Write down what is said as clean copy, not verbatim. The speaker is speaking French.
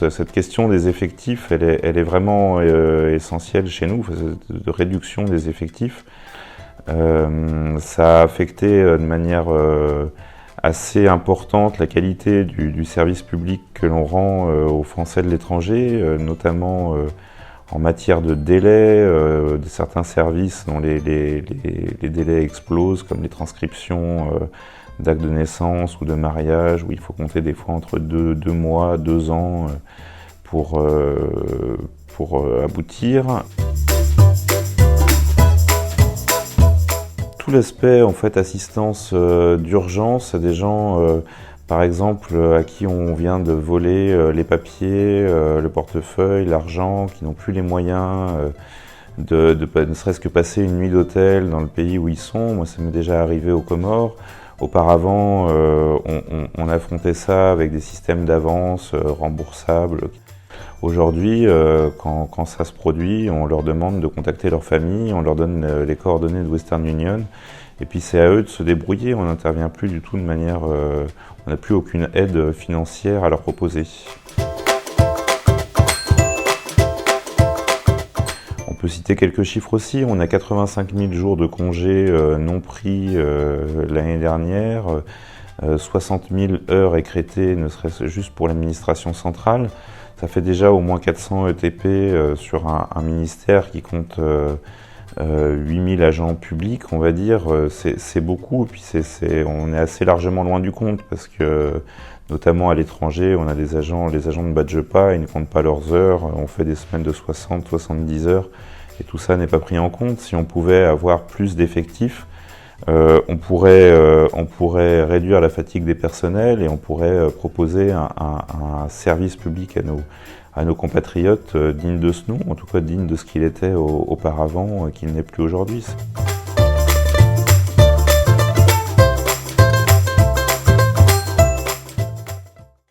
Cette question des effectifs, elle est vraiment essentielle chez nous, de réduction des effectifs. Ça a affecté de manière assez importante la qualité du service public que l'on rend aux Français de l'étranger, notamment en matière de délai, de certains services dont les délais explosent, comme les transcriptions d'actes de naissance ou de mariage, où il faut compter des fois entre 2 mois, 2 ans pour aboutir. Tout l'aspect en fait assistance d'urgence à des gens, par exemple, à qui on vient de voler les papiers, le portefeuille, l'argent, qui n'ont plus les moyens ne serait-ce que passer une nuit d'hôtel dans le pays où ils sont. Moi, ça m'est déjà arrivé aux Comores. Auparavant, on affrontait ça avec des systèmes d'avance remboursables. Aujourd'hui, quand ça se produit, on leur demande de contacter leur famille, on leur donne les coordonnées de Western Union, et puis c'est à eux de se débrouiller. On n'intervient plus du tout de manière... on n'a plus aucune aide financière à leur proposer. On peut citer quelques chiffres aussi. On a 85 000 jours de congés non pris l'année dernière, 60 000 heures écrétées, ne serait-ce juste pour l'administration centrale. Ça fait déjà au moins 400 ETP sur un ministère qui compte 8 000 agents publics, on va dire. C'est beaucoup, et puis on est assez largement loin du compte, parce que notamment à l'étranger, on a les agents ne badgent pas, ils ne comptent pas leurs heures, on fait des semaines de 60, 70 heures, et tout ça n'est pas pris en compte. Si on pouvait avoir plus d'effectifs, on pourrait réduire la fatigue des personnels, et on pourrait proposer un service public à nos compatriotes digne de ce nom, en tout cas digne de ce qu'il était auparavant, qu'il n'est plus aujourd'hui.